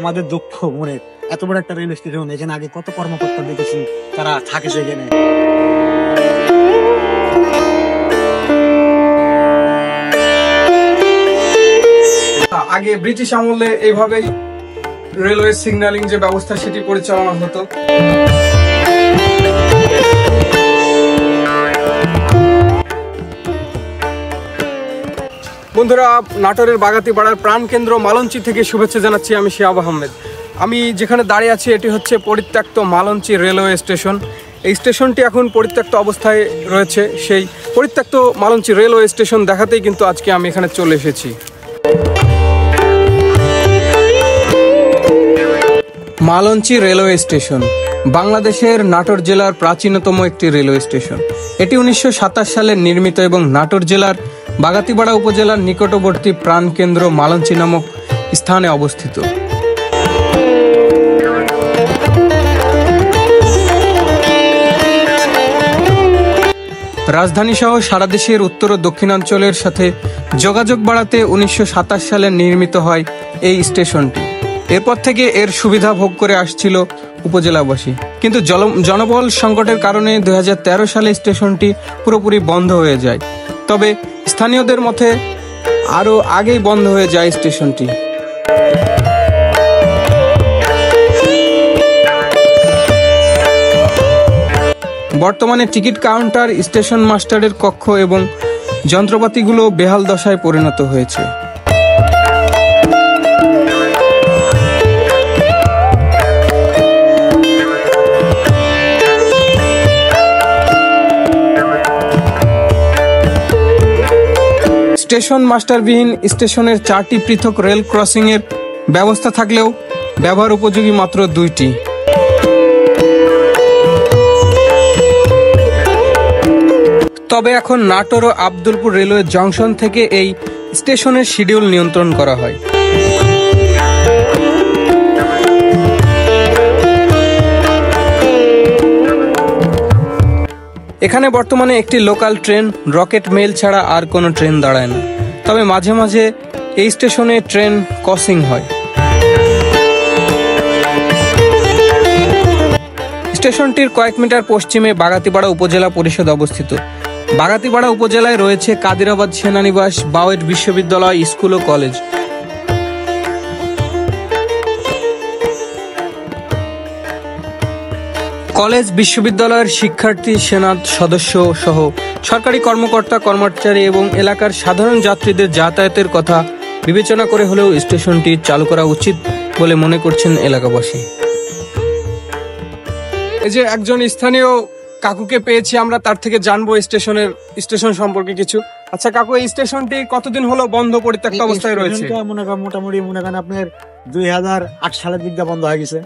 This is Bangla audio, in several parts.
আমাদের দুঃখ মনে, এত বড় একটা রেল স্টেশন, এখানে আগে কত কর্মকর্তা দেখেছি তারা থাকে সেখানে। আগে ব্রিটিশ আমলে এইভাবেই রেলওয়ে সিগন্যালিং যে ব্যবস্থা সেটি পরিচালনা হতো। বন্ধুরা, নাটোরের বাগাতিপাড়ার প্রাণকেন্দ্র মালঞ্চি থেকে শুভেচ্ছা জানাচ্ছি। আমি শিহাব আহমেদ। আমি যেখানে দাঁড়িয়ে আছি এটি হচ্ছে পরিত্যক্ত মালঞ্চি রেলওয়ে স্টেশন। এই স্টেশনটি এখন পরিত্যক্ত অবস্থায় রয়েছে। সেই পরিত্যক্ত মালঞ্চি রেলওয়ে স্টেশন দেখাতেই কিন্তু আজকে আমি এখানে চলে এসেছি। মালঞ্চি রেলওয়ে স্টেশন বাংলাদেশের নাটোর জেলার প্রাচীনতম একটি রেলওয়ে স্টেশন। এটি 1927 সালে নির্মিত এবং নাটোর জেলার বাগাতিপাড়া উপজেলার নিকটবর্তী প্রাণকেন্দ্র মালঞ্চি নামক স্থানে অবস্থিত। রাজধানী সহ সারা দেশের উত্তর ও দক্ষিণাঞ্চলের সাথে যোগাযোগ বাড়াতে 1927 সালে নির্মিত হয় এই স্টেশনটি। এরপর থেকে এর সুবিধা ভোগ করে আসছিল উপজেলাবাসী, কিন্তু জনবল সংকটের কারণে 2013 সালে স্টেশনটি পুরোপুরি বন্ধ হয়ে যায়। তবে স্থানীয়দের মতে আরও আগেই বন্ধ হয়ে যায় স্টেশনটি। বর্তমানে টিকিট কাউন্টার, স্টেশন মাস্টারের কক্ষ এবং যন্ত্রপাতিগুলো বেহাল দশায় পরিণত হয়েছে। স্টেশন মাস্টারবিহীন স্টেশনের 4টি পৃথক রেল ক্রসিং এর ব্যবস্থা থাকলেও ব্যবহার উপযোগী মাত্র 2টি। তবে এখন নাটোর ও আব্দুলপুর রেলওয়ে জংশন থেকে এই স্টেশনের শিডিউল নিয়ন্ত্রণ করা হয়। এখানে বর্তমানে একটি লোকাল ট্রেন, রকেট মেল ছাড়া আর কোনো ট্রেন দাঁড়ায় না। তবে মাঝে মাঝে এই স্টেশনে ট্রেন ক্রসিং হয়। স্টেশনটির কয়েক মিটার পশ্চিমে বাগাতিপাড়া উপজেলা পরিষদ অবস্থিত। বাগাতিপাড়া উপজেলায় রয়েছে কাদিরাবাদ সেনানিবাস, বাওয়েট বিশ্ববিদ্যালয়, স্কুল ও কলেজ। কলেজ বিশ্ববিদ্যালয়ের শিক্ষার্থী, সেনা সদস্য সহ সরকারি কর্মকর্তা কর্মচারী এবং এলাকার সাধারণ যাত্রীদের যাতায়াতের কথা বিবেচনা করে হলেও স্টেশনটি চালু করা উচিত বলে মনে করছেন এলাকাবাসী। এই যে একজন স্থানীয় কাকুকে পেয়েছি আমরা, তার থেকে জানবো স্টেশন সম্পর্কে কিছু। আচ্ছা কাকু, এই স্টেশনটি কতদিন হলো বন্ধ, পরিত্যক্ত অবস্থায় রয়েছে? মোটামুটি মনে করেন আপনার 2008 সালের দিকটা বন্ধ হয়ে গেছে।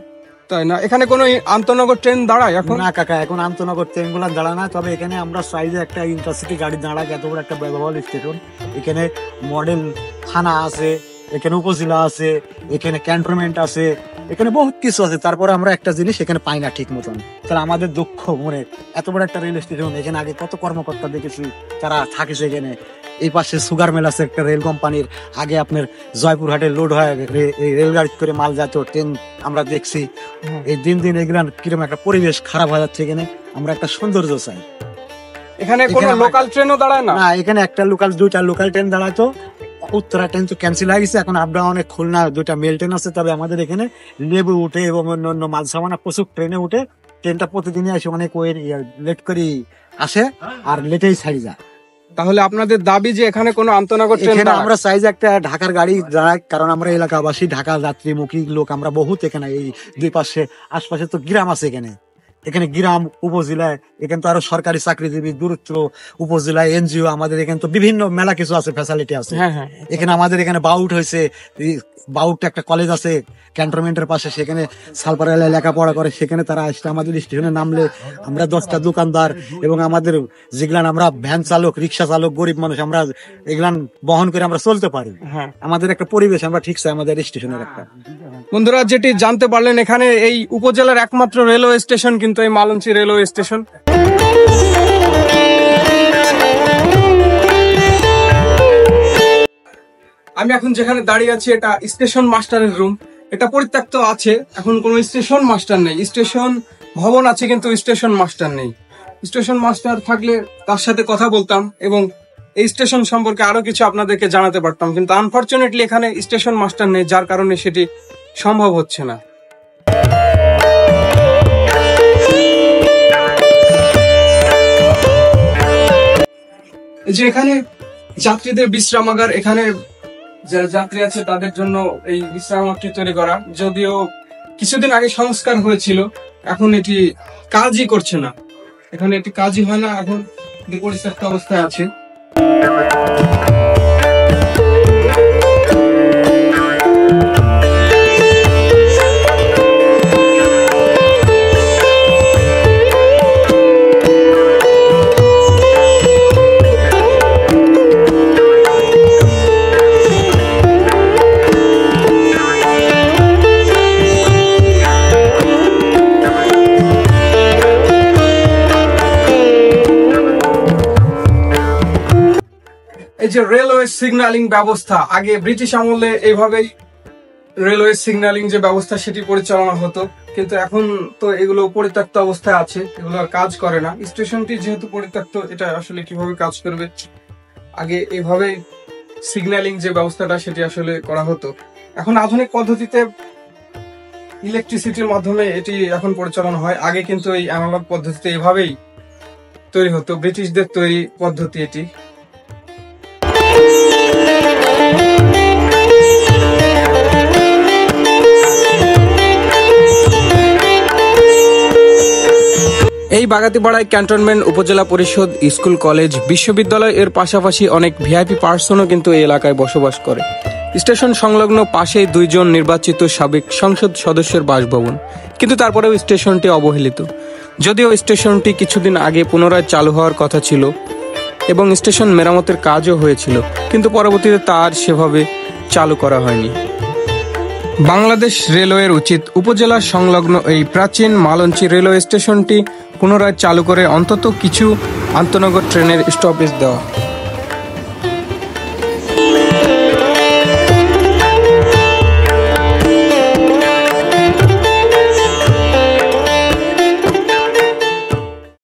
তাই না? এখানে কোনো আন্তনগর ট্রেন দাঁড়ায় এখন? না কাকা, এখন আন্তনগর ট্রেন গুলা দাঁড়ায় না। তবে এখানে আমরা সাইজে একটা ইন্টারসিটি গাড়ি দাঁড়ায়, এত বড় একটা ব্যবহার স্টেশন। এখানে মডেল থানা আছে, এখানে উপজেলা আছে, এখানে ক্যান্টনমেন্ট আছে, এখানে বহুত কিছু আছে। তারপরে আমরা একটা জিনিস এখানে পাই না ঠিক মতন। তাহলে আমাদের দুঃখ মনে, এত বড় একটা রেল স্টেশন, এখানে আগে কত কর্মকর্তা দেখেছি তারা থাকে সেখানে। এই পাশে সুগার মেল আছে একটা রেল কোম্পানির, আগে আপনার জয়পুরহাটে লোড হয় রেলগাড়ি করে মাল যেত, ট্রেন আমরা দেখছি। এই দিন দিন এগুলা কিরকম একটা পরিবেশ খারাপ হয়ে যাচ্ছে। এখানে আমরা একটা সৌন্দর্য চাই। এখানে কোনো লোকাল ট্রেনও দাঁড়ায় না? না, এখানে একটা দুইটা লোকাল ট্রেন দাঁড়াতো। উত্তরা ট্রেন তো ক্যান্সেল হয়ে গেছে। এখন আপ ডাউনে খুলনা 2টা মেল ট্রেন আছে। তবে আমাদের এখানে লেবু উঠে এবং অন্য মাল সামানা প্রচুর ট্রেনে উঠে। ট্রেনটা প্রতিদিনই আসে, অনেক লেট করে আসে আর লেটেই ছাড়ি যায়। তাহলে আপনাদের দাবি যে এখানে কোনো আন্তনগর ট্রেন? আমরা চাই যে একটা ঢাকার গাড়ি দাঁড়ায়, কারণ আমরা এলাকাবাসী, ঢাকা যাত্রীমুখী লোক আমরা বহুত। এখানে এই দুই পাশে আশপাশে তো গ্রাম আছে। এখানে গ্রাম, উপজেলায় এখানে তো আরো সরকারি চাকরিজীবী, দূরত্ব উপজেলায় এনজিও, আমাদের এখানে তো বিভিন্ন মেলা কিছু আছে, ফ্যাসিলিটি আছে। এখানে আমাদের এখানে বাউট হয়েছে, বাউট একটা কলেজ আছে ক্যান্টনমেন্টের পাশে, সেখানে সালপাড়ায় লেখাপড়া করে। সেখানে তারা আসলে আমাদের স্টেশনে নামলে আমরা 10টা দোকানদার এবং আমাদের যেগুলান আমরা ভ্যান চালক, রিক্সা চালক, গরিব মানুষ, আমরা এগুলান বহন করে আমরা চলতে পারি। আমাদের একটা পরিবেশ আমরা ঠিক চাই আমাদের স্টেশনের একটা। বন্ধুরা, যেটি জানতে পারলেন, এখানে এই উপজেলার একমাত্র রেলওয়ে স্টেশন কিন্তু এই মালঞ্চি রেলওয়ে স্টেশন। আমি এখন যেখানে দাঁড়িয়ে আছি এটা স্টেশন মাস্টারের রুম। এটা পরিত্যক্ত আছে, এখন কোনো স্টেশন মাস্টার নেই। স্টেশন ভবন আছে কিন্তু স্টেশন মাস্টার নেই। স্টেশন মাস্টার থাকলে তার সাথে কথা বলতাম এবং এই স্টেশন সম্পর্কে আরো কিছু আপনাদেরকে জানাতে পারতাম, কিন্তু আনফরচুনেটলি এখানে স্টেশন মাস্টার নেই, যার কারণে সেটি সম্ভব হচ্ছে না। যে এখানে যাত্রীদের বিশ্রামাগার, এখানে যারা যাত্রী আছে তাদের জন্য এই বিশ্রামাগারটি তৈরি করা, যদিও কিছুদিন আগে সংস্কার হয়েছিল, এখন এটি কাজই করছে না। এখানে এটি কাজই হয় না, এখন পরিত্যক্ত অবস্থায় আছে। এই যে রেলওয়ে সিগন্যালিং ব্যবস্থা, আগে ব্রিটিশ আমলে এইভাবেই রেলওয়ে সিগন্যালিং যে ব্যবস্থা সেটি পরিচালনা হতো, কিন্তু এখন তো এগুলো পরিত্যক্ত অবস্থায় আছে, এগুলো আর কাজ করে না। স্টেশনটি যেহেতু পরিত্যক্ত, এটা আসলে কিভাবে কাজ করবে? আগে এইভাবে সিগন্যালিং যে ব্যবস্থাটা সেটি আসলে করা হতো। এখন আধুনিক পদ্ধতিতে ইলেকট্রিসিটির মাধ্যমে এটি এখন পরিচালনা হয়। আগে কিন্তু এই অ্যানালগ পদ্ধতিতে এভাবেই তৈরি হতো, ব্রিটিশদের তৈরি পদ্ধতি এটি। এই বাগাতিপাড়ায় ক্যান্টনমেন্ট, উপজেলা পরিষদ, স্কুল, কলেজ, বিশ্ববিদ্যালয় এর পাশাপাশি অনেক ভিআইপি পার্সনও কিন্তু এই এলাকায় বসবাস করে। স্টেশন সংলগ্ন পাশেই 2 জন নির্বাচিত সাবেক সংসদ সদস্যের বাসভবন, কিন্তু তারপরেও স্টেশনটি অবহেলিত। যদিও স্টেশনটি কিছুদিন আগে পুনরায় চালু হওয়ার কথা ছিল এবং স্টেশন মেরামতের কাজও হয়েছিল, কিন্তু পরবর্তীতে তা আর সেভাবে চালু করা হয়নি। বাংলাদেশ রেলওয়ের উচিত উপজেলা সংলগ্ন এই প্রাচীন মালঞ্চি রেলওয়ে স্টেশনটি পুনরায় চালু করে অন্তত কিছু আন্তনগর ট্রেনের স্টপেজ দেওয়া।